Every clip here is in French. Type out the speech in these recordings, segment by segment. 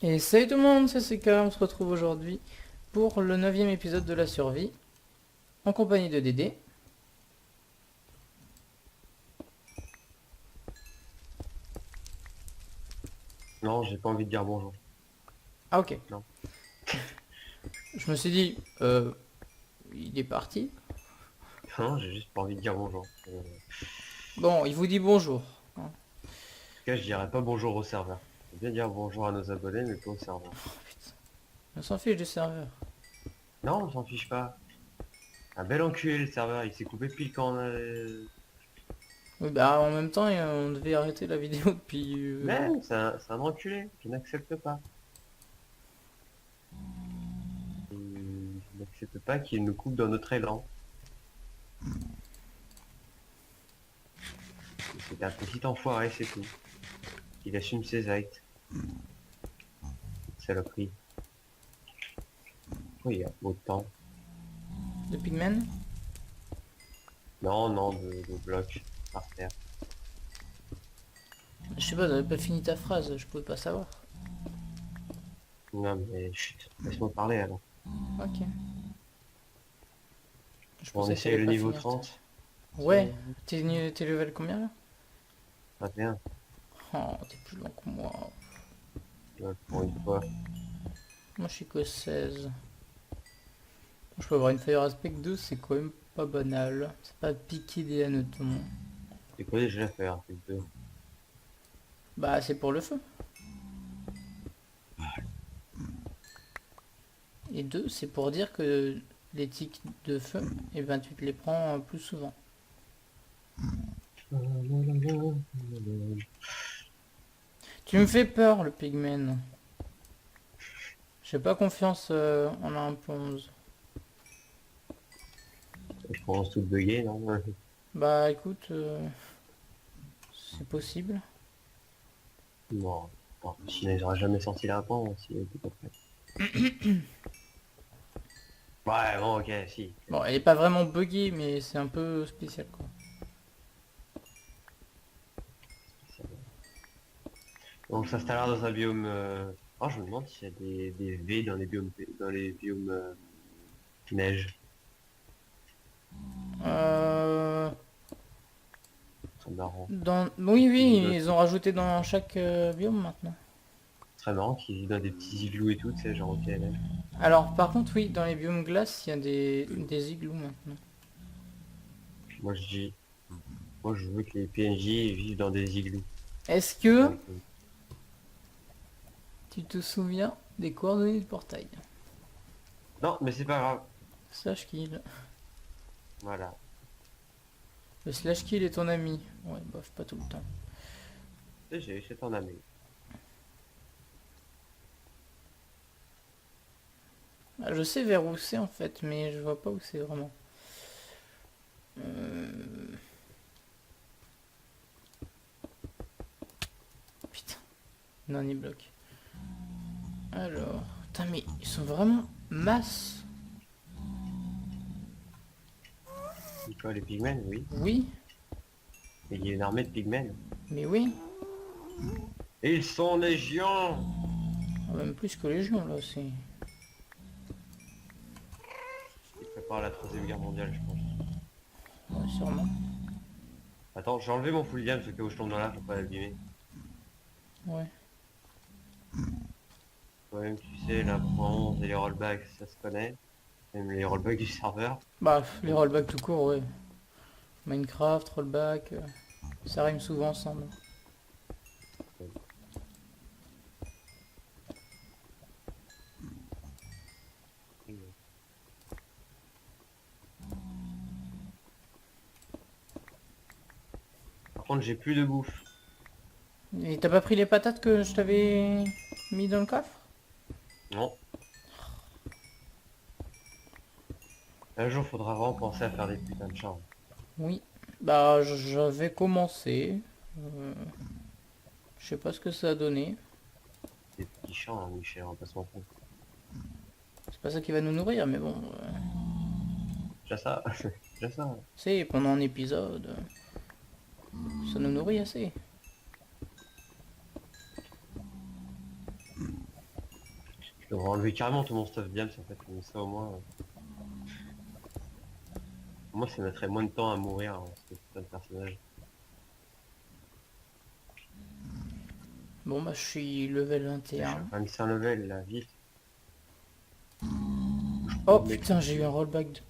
Et salut tout le monde, c'est CK, on se retrouve aujourd'hui pour le 9e épisode de la survie, en compagnie de Dédé. Non, j'ai pas envie de dire bonjour. Ah ok. Non. Je me suis dit, il est parti. Non, j'ai juste pas envie de dire bonjour. En Bon, il vous dit bonjour. tout cas, je dirais pas bonjour au serveur. Je veux bien dire bonjour à nos abonnés, mais pas au serveur. Oh, putain. On s'en fiche du serveur. Non, on s'en fiche pas. Un bel enculé le serveur, il s'est coupé pile quand on a... Oui, bah en même temps, on devait arrêter la vidéo depuis... Mais c'est un enculé, je n'accepte pas. Je n'accepte pas qu'il nous coupe dans notre élan. C'est un petit enfoiré, c'est tout. Il assume ses actes. Saloperie. Oui, il y a autant. de Pigmen. Non, non, de blocs par terre. Je sais pas, t'avais pas fini ta phrase, je pouvais pas savoir. Non mais chut, laisse-moi parler alors. Ok. Je Bon, on pensais que essaye t'allais le pas niveau finir 30. Ouais, t'es level combien là? 21. Oh, t'es plus lent que moi. Ouais, pour une fois. Moi je suis que 16. Je peux avoir une Fire Aspect 2, c'est quand même pas banal. C'est pas piqué des hannetons. C'est quoi déjà faire avec deux? Bah c'est pour le feu. Et 2, c'est pour dire que les tics de feu, et ben tu te les prends plus souvent. Tu me fais peur le pigmen. J'ai pas confiance en un plonge. Je commence tout bugger, non? Bah écoute, c'est possible. Non. Bon, sinon ils auraient jamais sorti la réponse s'il était pas prêt. Ouais, bon, ok, si. Bon, elle est pas vraiment buggée, mais c'est un peu spécial quoi. Donc ça s'installe dans un biome... Oh, je me demande s'il y a des V dans les biomes... Dans les biomes... neige. Euh... C'est marrant. Oui, oui, ils ont rajouté dans chaque biome maintenant. Très marrant qu'ils vivent dans des petits igloos et tout, tu sais, genre au PNL. Alors par contre, oui, dans les biomes glace, il y a des igloos maintenant. Moi je dis... Moi je veux que les PNJ vivent dans des igloos. Est-ce que Donc, tu te souviens des coordonnées du portail? non, mais c'est pas grave. Slash kill. Voilà. Le slash kill est ton ami. Ouais, bof, pas tout le temps. C'est ton ami. Ah, je sais vers où c'est en fait, mais je vois pas où c'est vraiment. Putain. Non, ni bloc. Alors. Putain, mais ils sont vraiment masse. C'est quoi les pigmen? Oui. Oui, Mais il y a une armée de pigmen. mais oui. Ils sont légions. Ah, même plus que Légion là, c'est. Ils préparent la troisième guerre mondiale, je pense. Ouais, sûrement. Attends, j'ai enlevé mon full game, ce cas où je tombe dans là pour pas l'abîmer. Ouais. Toi-même, tu sais, l'impro et les rollbacks, ça se connaît. Même les rollbacks du serveur. Bah, les rollbacks tout court, ouais. Minecraft, rollback, ça rime souvent ensemble. Par contre, j'ai plus de bouffe. Et t'as pas pris les patates que je t'avais mis dans le coffre? Non. Un jour, faudra vraiment penser à faire des putains de chambres. Oui. Bah, j'avais commencé. Je sais pas ce que ça a donné. Des petits champs, hein, Michel, on va pas se mentir. C'est pas ça qui va nous nourrir, mais bon. Déjà ça. déjà ça. C'est pendant un épisode, ça nous nourrit assez. Je devrais enlever carrément tout mon stuff Diams en fait, comme ça au moins. Moi ça mettrait moins de temps à mourir hein, ce putain de personnage. Bon bah je suis level Je suis 21. à 25 level là, vite. Oh putain, j'ai eu un rollback de...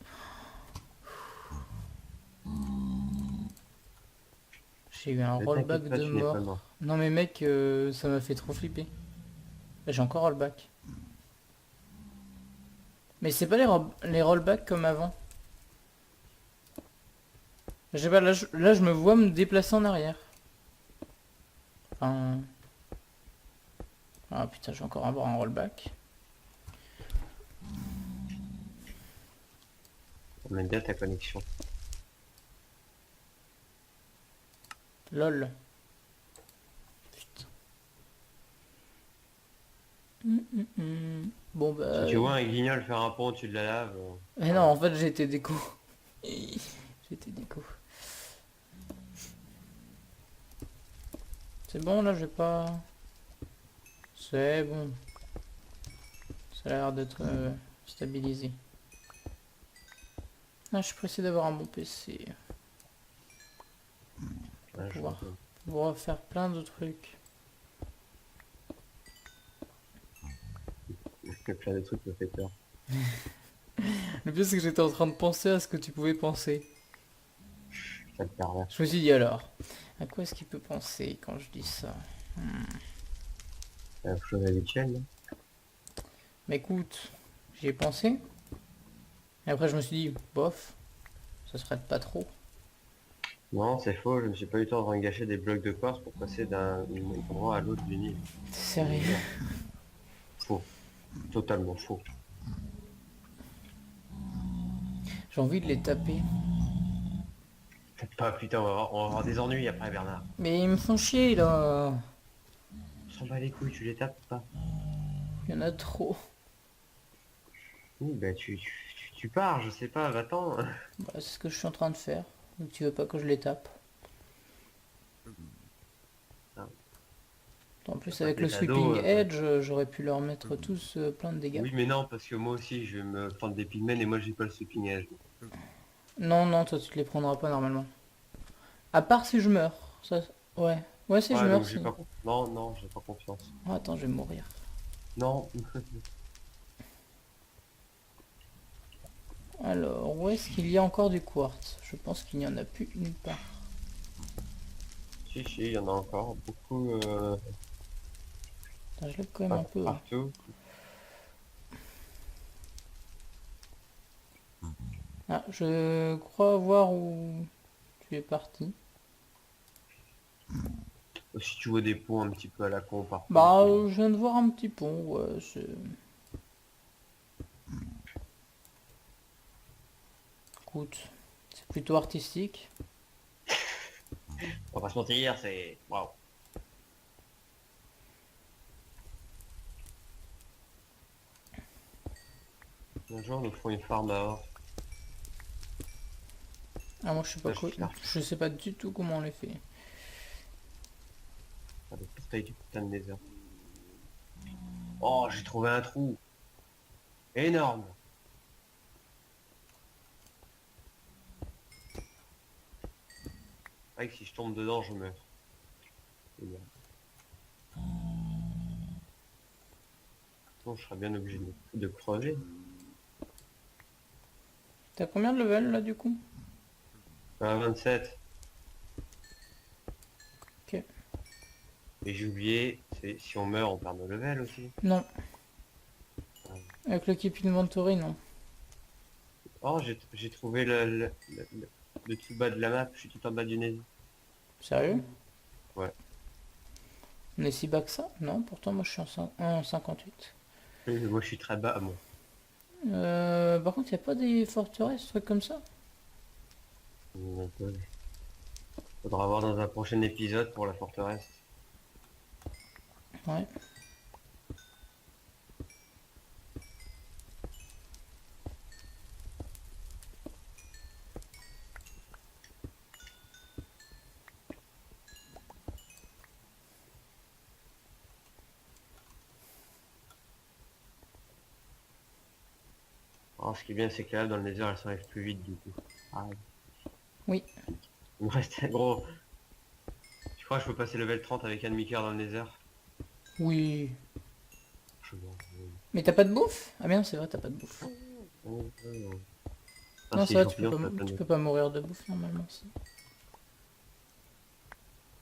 J'ai eu un Ne rollback t'inquiète pas, de tu n'es pas mort. mort. Non mais mec, ça m'a fait trop flipper. Là, j'ai encore rollback. Mais c'est pas les rollbacks comme avant. Je sais pas, là, je me vois me déplacer en arrière. Enfin... Ah putain, je vais encore avoir un rollback. On aime bien ta connexion. LOL. Putain. Bon Si bah... tu vois un guignol faire un pont au-dessus de la lave, Mais non, en fait j'étais déco. J'étais déco. C'est bon là, je vais pas... C'est bon. Ça a l'air d'être stabilisé. Ah, je suis pressé d'avoir un bon PC. ouais, je vois. Pouvoir faire plein de trucs. Que plein de trucs me fait peur. Le pire c'est que j'étais en train de penser à ce que tu pouvais penser. Ça te pervers. Je me suis dit alors, à quoi est-ce qu'il peut penser quand je dis ça? C'est la chose habituelle, non? Mais écoute, j'y ai pensé. Et après je me suis dit, bof, ça serait pas trop. Non, c'est faux, je ne me suis pas eu le temps de gâcher des blocs de quartz pour passer d'un endroit à l'autre d'une île. C'est sérieux. Faux. Totalement faux. J'ai envie de les taper. Peut-être pas, putain, on va avoir des ennuis après Bernard. Mais ils me font chier là. On s'en bat les couilles, tu les tapes pas. Il y en a trop. Oui, bah tu pars, je sais pas, va-t'en. Bah, c'est ce que je suis en train de faire. Donc tu veux pas que je les tape. Ah. En plus Pas avec que le les ados, sweeping edge, j'aurais pu leur mettre tous plein de dégâts. Oui, mais non, parce que moi aussi, je vais me prendre des pigments et moi, j'ai pas le sweeping edge. Non, non, toi tu te les prendras pas normalement. À part si je meurs. Ça... Ouais. Ouais, si je Ouais, meurs, donc j'ai si. pas... Non, non, j'ai pas confiance. Oh, attends, je vais mourir. Non. Alors, où est-ce qu'il y a encore du quartz? Je pense qu'il n'y en a plus nulle part. Si, si, il y en a encore beaucoup Attends, je lève quand même un peu. partout. Ah, je crois voir où tu es parti. Si tu vois des ponts un petit peu à la con partout. Bah, je viens de voir un petit pont, ouais, c'est... Écoute, c'est plutôt artistique. On va pas se mentir, c'est... Waouh. Un jour, nous ferons une farm à or. Ah, moi je sais pas Là, je quoi... suis là. Je sais pas du tout comment on les fait. Ah, le portail du putain de nether. Oh, j'ai trouvé un trou. Énorme. Ah, que si je tombe dedans, je meurs. Énorme. Bon, je serais bien obligé de crever. T'as combien de level là du coup? 27. Ok. Et j'ai oublié, c'est si on meurt, on perd nos levels aussi. Non. Avec le keep inventory, non. Oh, j'ai trouvé le tout bas de la map, je suis tout en bas du nez. Sérieux? Ouais. On est si bas que ça? Non, pourtant moi je suis en 58. Moi, je suis très bas, moi. Par contre, il a pas des forteresses, trucs comme ça? Faudra voir dans un prochain épisode pour la forteresse. Ouais. Alors, ce qui est bien, c'est que là, dans le Nether, elle s'enlève plus vite, du coup. Ah, Oui. il me reste, gros, je crois que je peux passer level 30 avec un demi-cœur dans le Nether. Oui. Je m'en fous. Mais t'as pas de bouffe? Ah bien, c'est vrai, t'as pas de bouffe. Ah, Non, si c'est les vrai, champignons, ça tu donne. peux pas mourir de bouffe normalement. Si.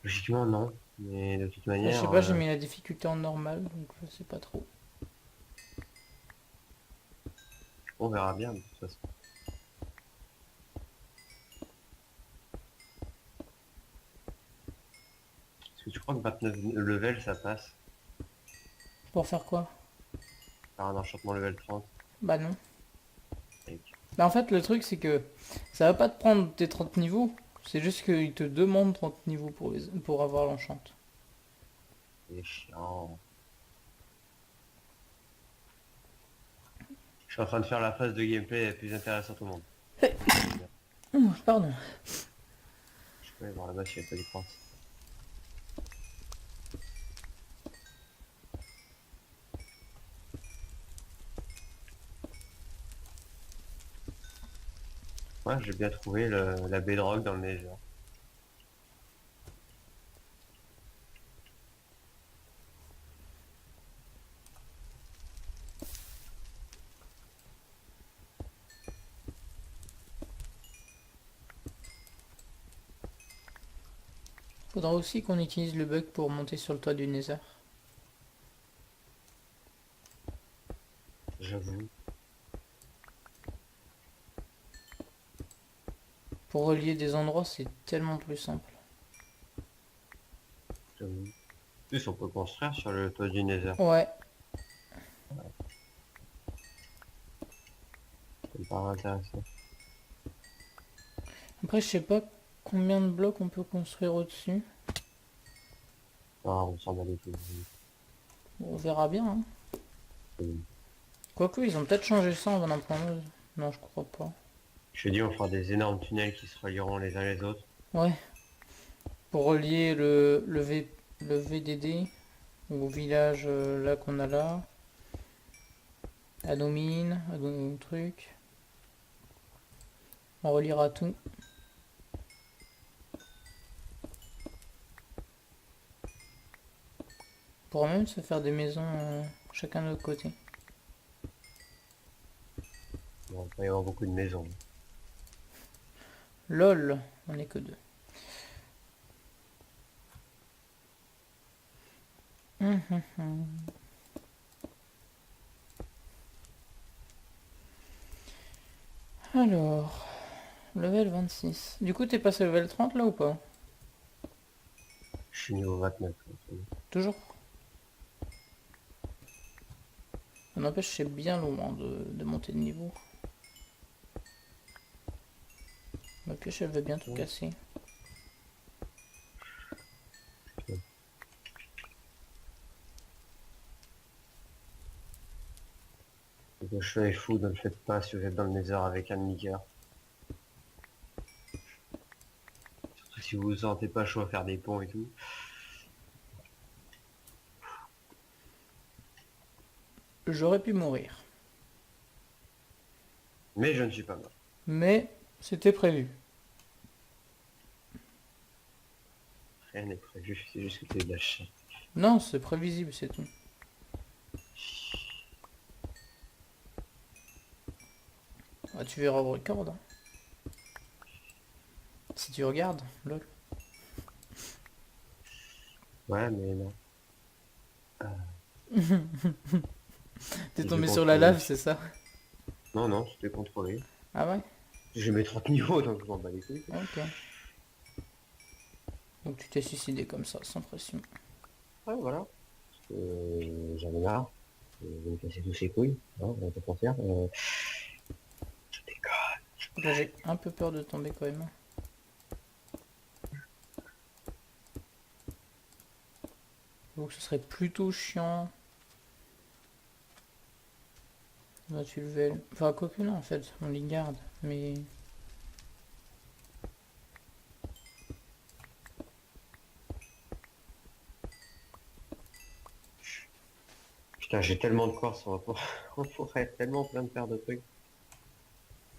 Logiquement, non. Mais de toute Après, je sais manière, pas, j'ai mis la difficulté en normal, donc je sais pas trop. on verra bien, de toute façon. Parce que tu crois que 29 level, ça passe Pour faire quoi? par un enchantement level 30. Bah non. Mec, Bah en fait, le truc, c'est que ça va pas te prendre tes 30 niveaux. C'est juste qu'ils te demandent 30 niveaux pour avoir l'enchant. c'est chiant. Je suis en train de faire la phase de gameplay la plus intéressante au monde. Ouh, pardon. Je peux aller voir là-bas si elle pas du France. Ouais, j'ai bien trouvé la bedrock dans le Nether. Faudra aussi qu'on utilise le bug pour monter sur le toit du Nether. J'avoue, Pour relier des endroits, c'est tellement plus simple. j'avoue. En plus, on peut construire sur le toit du Nether. Ouais. Ça me paraît intéressant. Après, je sais pas combien de blocs on peut construire au-dessus. Ah, on s'en bat les couilles. Bon, on verra bien. Hein. Quoique, ils ont peut-être changé ça en Van prendre. Non, je crois pas. Je te dis, on fera des énormes tunnels qui se relieront les uns les autres. Ouais. Pour relier le VDD au village là qu'on a là. À nos mines, à nos trucs. On reliera tout. On pourra même se faire des maisons chacun de notre côté. Bon, il va y avoir beaucoup de maisons. LOL, on est que deux. Alors, level 26. Du coup, t'es passé level 30 là ou pas? Je suis niveau 29. Toujours. Ça n'empêche, c'est bien loin de monter de niveau. Ma pioche, elle veut bien tout casser. Le choix est fou, ne le faites pas si vous êtes dans le Nether avec un demi-cœur. Surtout si vous vous sentez pas chaud à faire des ponts et tout. J'aurais pu mourir. Mais je ne suis pas mort. Mais c'était prévu. Rien n'est prévu, c'est juste que t'es de la chatte. Non, c'est prévisible, c'est tout. Ah, tu verras au record. Hein. Si tu regardes, lol. Ouais, mais non. T'es Je tombé vais sur la contrôler. lave, c'est ça? Non, non, c'était contrôlé. Ah ouais? J'ai mes 30 niveaux, donc je m'en bats les couilles. Ok. Donc tu t'es suicidé comme ça, sans pression. Ouais, voilà. J'en ai marre. Je vais me casser tous ces couilles. Hein, on va pas mentir. Je déconne. Là j'ai un peu peur de tomber quand même. Donc ce serait plutôt chiant. Là tu le veux. Enfin quoique non en fait, on les garde. Mais... Putain, j'ai tellement de corps, on pourrait tellement plein de faire de trucs.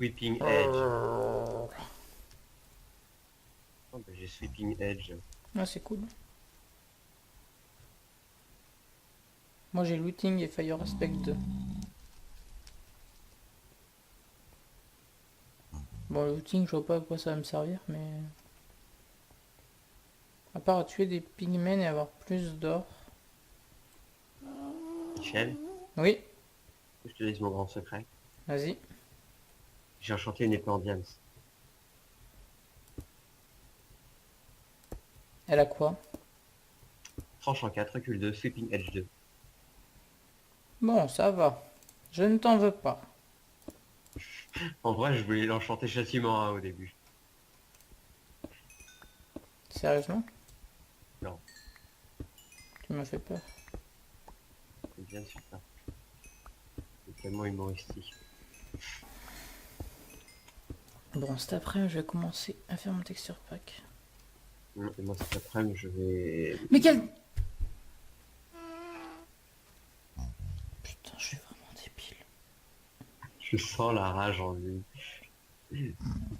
Sweeping Edge. Oh, bah, j'ai Sweeping Edge. Ah, c'est cool. Moi j'ai Looting et Fire Aspect 2. Bon, le Looting, je vois pas à quoi ça va me servir, mais... À part à tuer des pigmen et avoir plus d'or. Michel, Oui, je te dis mon grand secret. vas-y. J'ai enchanté une épée en diams. Elle a quoi? Tranche en 4, recul 2, Sweeping Edge 2. Bon, ça va. Je ne t'en veux pas. En vrai, je voulais l'enchanter châtiment 1 au début. Sérieusement? Non, Tu m'as fait peur. c'est bien sûr ça. C'est tellement humoristique. Bon, cet après, je vais commencer à faire mon texture pack. Et moi cet après-midi, je vais... Mais quel... Putain, je suis vraiment débile. Je sens la rage en lui. Vous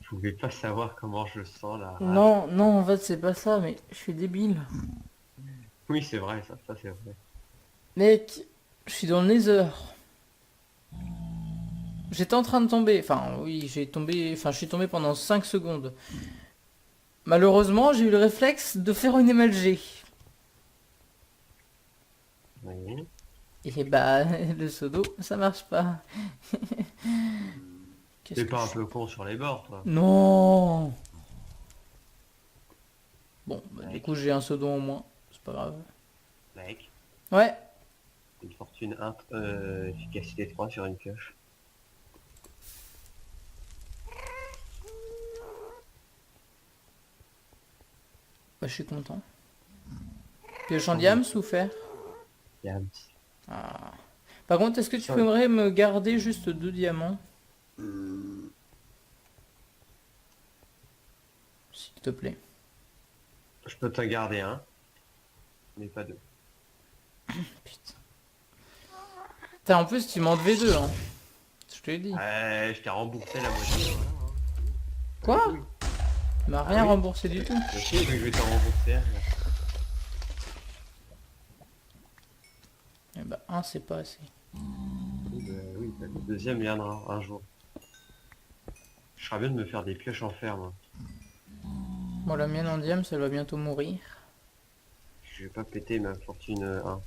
pouvez pas savoir comment je sens la rage. Non, non, en fait, c'est pas ça, mais je suis débile. Oui, c'est vrai, ça c'est vrai. Mec, je suis dans le Nether. J'étais en train de tomber. Enfin, oui, j'ai tombé... Enfin, je suis tombé pendant 5 secondes. Malheureusement, j'ai eu le réflexe de faire une MLG. Oui. Et bah, le pseudo, ça marche pas. Qu'est-ce T'es que pas un je... peu con sur les bords, toi. Non. Bon, bah, du Mec, coup, j'ai un pseudo en moins. C'est pas grave. mec. Ouais. Une fortune 1, efficacité 3 sur une pioche. Bah, je suis content. Pioche en diams ou fer? Diams. Ah. Par contre, est-ce que tu Ça, pourrais me garder juste 2 diamants? S'il te plaît. je peux t'en garder un, mais pas deux. Putain. Putain, en plus, tu m'en devais 2, hein. Je te l'ai dit. Je t'ai remboursé la moitié. Voilà, hein. Quoi? Oui. Tu m'as Ah rien oui. remboursé du tout. Je sais que je vais t'en rembourser un, là. Eh bah, 1, c'est pas assez. Oui, bah, le deuxième viendra un jour. Je serais bien de me faire des pioches en fer, moi. Bon, la mienne en diams, elle va bientôt mourir. Je vais pas péter ma fortune 1.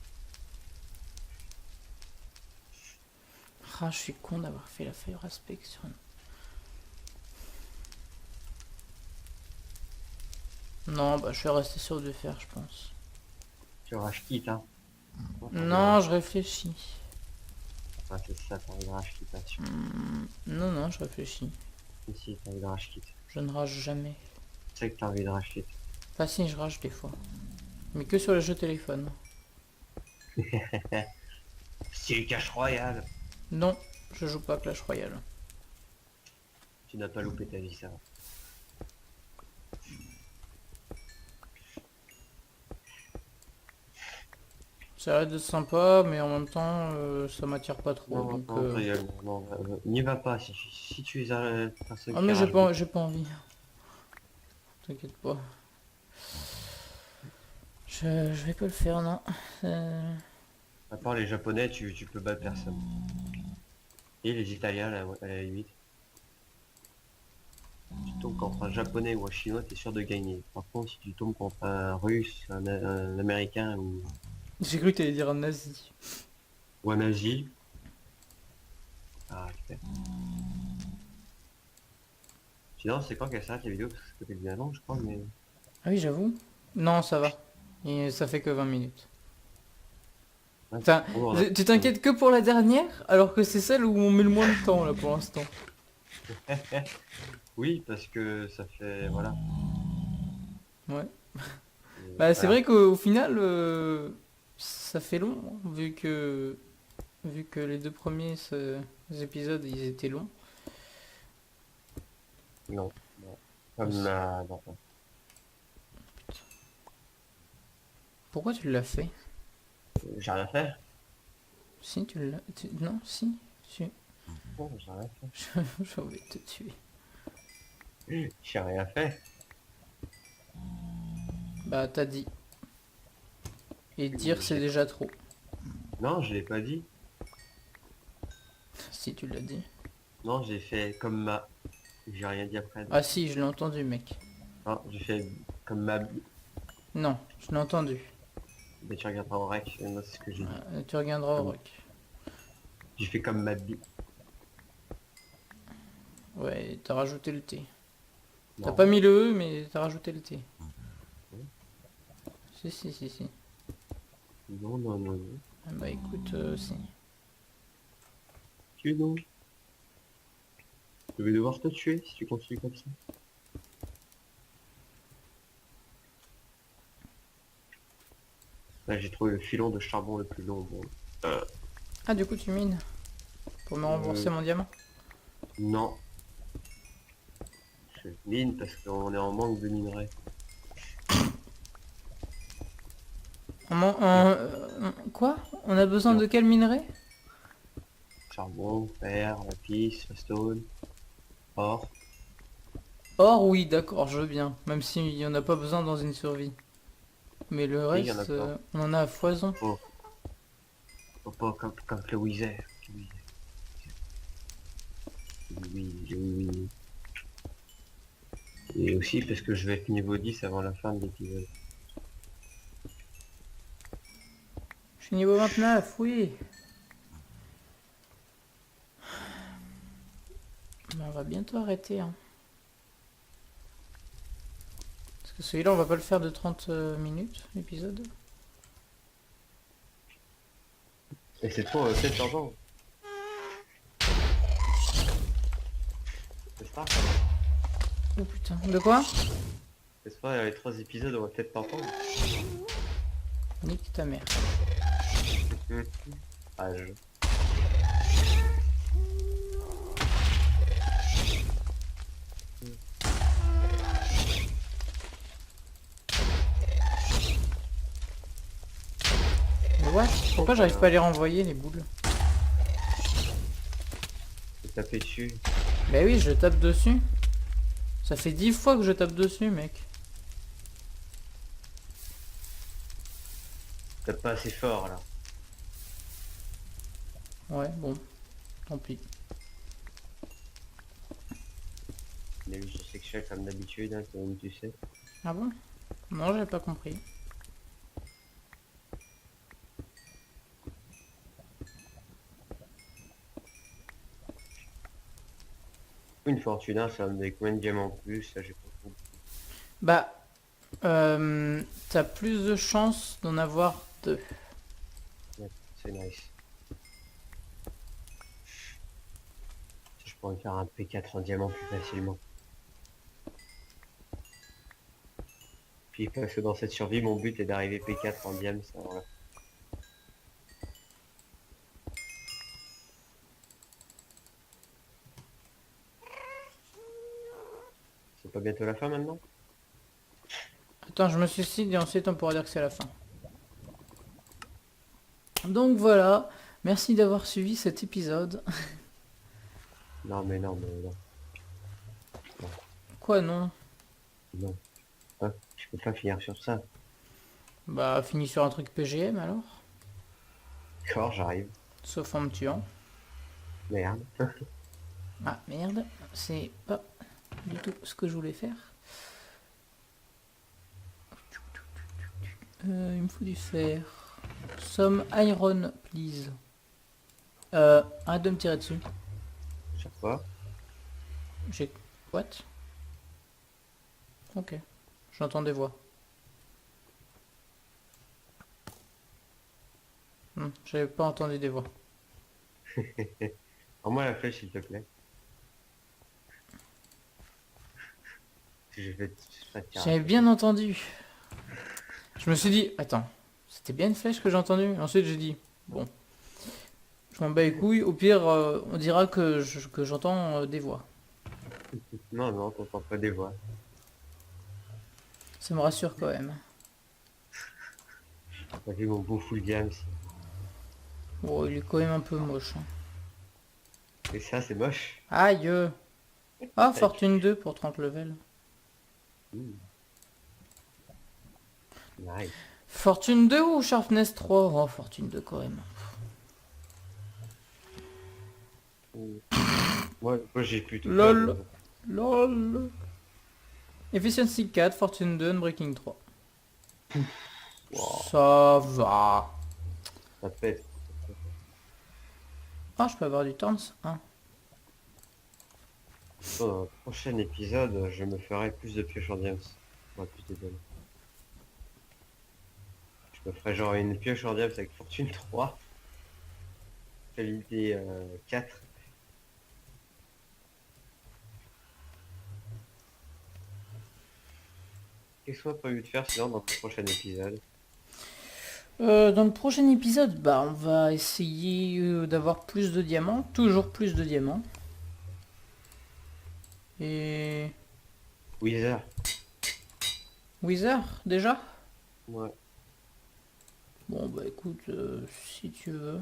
Ah, je suis con d'avoir fait la fire aspect sur... Non, bah, je vais rester sur du fer, je pense. Tu rage quitte, hein. Non, je réfléchis. Ah, c'est ça, t'as envie de rage quitte, là-dessus. Non, non, je réfléchis. Ici, t'as envie de rage quitte. Je ne rage jamais. Tu sais que t'as envie de rage quitte. Enfin, si, je rage des fois. Mais que sur les jeux téléphone. C'est Cash Royale. Non, je joue pas à Clash Royale. Tu n'as pas loupé ta vie, ça va. Ça a l'air d'être sympa, mais en même temps, ça m'attire pas trop. Non, Donc, non, Royale, non, n'y va pas. Si tu es un personne Ah, qui mais rage beaucoup. j'ai pas envie. T'inquiète pas. Je vais pas le faire, non. À part les japonais, tu peux battre personne. Et les italiens, à la limite. Si tu tombes contre un japonais ou un chinois, t'es sûr de gagner. Par contre, si tu tombes contre un russe, un américain J'ai cru que t'allais dire un nazi. ou un asie, ah, putain. Sinon, c'est quand qu'elle s'arrête les vidéos? Parce que c'était bien long, je crois, mais... Ah oui, j'avoue. Non, ça va. Et ça fait que 20 minutes. Ouais, Putain, bon, on a- tu t'inquiètes que pour la dernière, alors que c'est celle où on met le moins de temps, là, pour l'instant. Oui, parce que ça fait... Voilà. Ouais. Et Bah, c'est voilà. vrai qu'au final, ça fait long, hein, vu que les 2 premiers épisodes, ils étaient longs. Non. Non. Comme la... non, non. Pourquoi tu l'as fait? J'ai rien fait. Si, tu l'as... Non, si. Oh, j'ai rien Je vais te tuer. fait. J'ai rien fait. Bah t'as dit. Et dire c'est J'ai- déjà trop. Non, je l'ai pas dit. Si tu l'as dit. Non, j'ai fait comme ma... J'ai rien dit après. Ah si, je l'ai entendu mec. Non, j'ai fait comme ma... Non, je l'ai entendu. Mais tu regarderas en rec, moi c'est ce que j'ai dit. Tu regarderas au Comme... rec. J'ai fait comme ma... Ouais, t'as rajouté le T. T'as Non. pas mis le E, mais t'as rajouté le T. Non, Si, si, si, si. non, non, non. Ah bah écoute, si. Tu es non. Je vais devoir te tuer si tu continues comme ça. Là, j'ai trouvé le filon de charbon le plus long au monde. Ah du coup tu mines. Pour me rembourser mon diamant. Non. Je mine parce qu'on est en manque de minerais. Quoi? On a besoin Non. de quel minerai? Charbon, fer, lapis, stone, or. Or oui, d'accord, je veux bien. Même s'il n'y en a pas besoin dans une survie. Mais le Oui, il y en a reste, pas. on en a à foison. Oh, oh, pas comme le Wither. Oui, oui, oui, oui. Et aussi parce que je vais être niveau 10 avant la fin de l'épisode. Je suis niveau 29, oui. Mais on va bientôt arrêter, hein. Parce que celui-là, on va pas le faire de 30 minutes, l'épisode. Et c'est trop 700 ans. C'est ça? Oh putain, de quoi? C'est pas les 3 épisodes, on va peut-être t'entendre. Nique ta mère. Ah, je... Mais what? Pourquoi j'arrive pas à les renvoyer, les boules? J'ai tapé dessus. Bah oui, je tape dessus. Ça fait 10 fois que je tape dessus, mec. Tape pas assez fort là. Ouais, bon. Tant pis. Les vicieux sexuels comme d'habitude, hein, comme tu sais. Ah bon? Non, j'avais pas compris. Une fortune, hein, ça me donne combien de diamants en plus, ça j'ai pas compris. Bah, t'as plus de chances d'en avoir deux. Ouais, c'est nice. Je pourrais faire un P4 en diamant plus facilement. Puis parce que dans cette survie, mon but est d'arriver P4 en diam, ça voilà. C'est pas bientôt la fin maintenant? Attends, je me suicide et ensuite on pourra dire que c'est la fin. Donc voilà, merci d'avoir suivi cet épisode. Non mais non mais non. Quoi non? Non. Hein, je peux pas finir sur ça. Bah finis sur un truc PGM alors. D'accord, j'arrive. Sauf en me tuant. Merde. Ah merde, c'est pas du tout ce que je voulais faire. Il me faut du fer. Some iron, please. Arrête de me tirer dessus. Chaque fois. J'ai... What? Ok. J'entends des voix. J'avais pas entendu des voix. Rends-moi la flèche s'il te plaît. Si je vais te tirer. J'avais bien entendu. Je me suis dit, attends, c'était bien une flèche que j'ai entendue. Ensuite j'ai dit, bon, je m'en bats les couilles. Au pire, on dira que j'entends des voix. Non, non, t'entends pas des voix. Ça me rassure quand même. T'as vu mon beau full diams. Bon, il est quand même un peu moche, hein. Et ça, c'est moche. Aïe. Ah, Tac. Fortune 2 pour 30 levels. Mmh. Nice. Fortune 2 ou Sharpness 3? Oh, Fortune 2 quand même. Mmh. Moi j'ai plutôt peur LOL. LOL. Efficiency 4, Fortune 2, Breaking 3. Wow, Ça va. ça pète. Ah, je peux avoir du turns 1. Dans le prochain épisode, je me ferai plus de pioche en diams. Ouais, plus de diams. Je me ferai genre une pioche en diams avec fortune 3, qualité 4. Qu'est-ce qu'on a prévu de faire sinon dans le prochain épisode? Dans le prochain épisode, bah, on va essayer d'avoir plus de diamants. Toujours plus de diamants. Et... Wither. Wither, déjà? Ouais. Bon, bah écoute, si tu veux.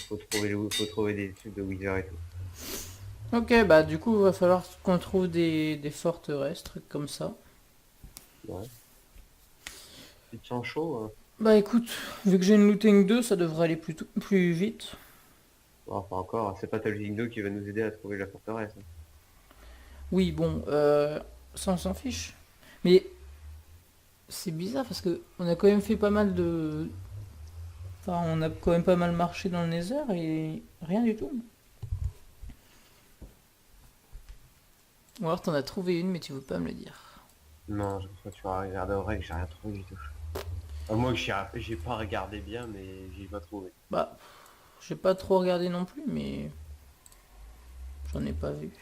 Faut trouver des trucs de Wither et tout. Ok, bah du coup, il va falloir qu'on trouve des forteresses, trucs comme ça. Ouais. Tu te sens chaud, hein? Bah écoute, vu que j'ai une looting 2, ça devrait aller plus vite. Oh, pas encore, c'est pas ta Lindo qui va nous aider à trouver la forteresse, hein. Oui, bon, ça on s'en fiche. Mais c'est bizarre parce que on a quand même fait pas mal de... Enfin, on a quand même pas mal marché dans le Nether et rien du tout. Ou alors t'en as trouvé une mais tu veux pas me le dire. Non, je crois que tu vas regarder au vrai que j'ai rien trouvé du tout. À moins que j'ai pas regardé bien, mais j'ai pas trouvé. Bah, j'ai pas trop regardé non plus mais j'en ai pas vu.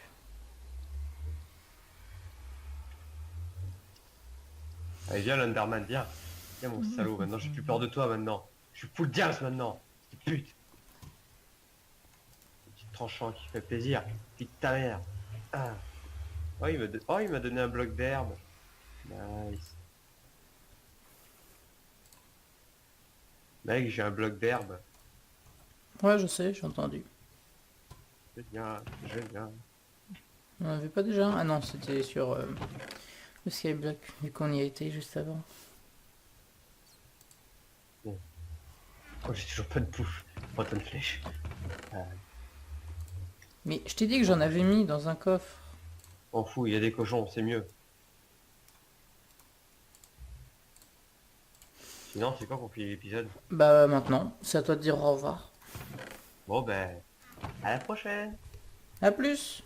Allez, viens, l'Underman, viens. Viens, mon salaud, maintenant j'ai plus peur de toi maintenant. Je suis full diams maintenant. Petite pute. Petit tranchant qui fait plaisir. Petite ta mère. Ah. Oh, il m'a donné un bloc d'herbe. Nice. Mec, j'ai un bloc d'herbe. Ouais, je sais, j'ai entendu. Je viens, je viens. On avait pas déjà? Ah non, c'était sur le Skyblock, vu qu'on y a été juste avant. Oh, j'ai toujours pas de bouffe. Pas de flèche. Mais je t'ai dit que j'en avais mis dans un coffre. M'en fous, il y a des cochons, c'est mieux. Sinon, c'est quoi qu'on fait l'épisode? Bah maintenant, c'est à toi de dire au revoir. Bon, ben, à la prochaine. A plus!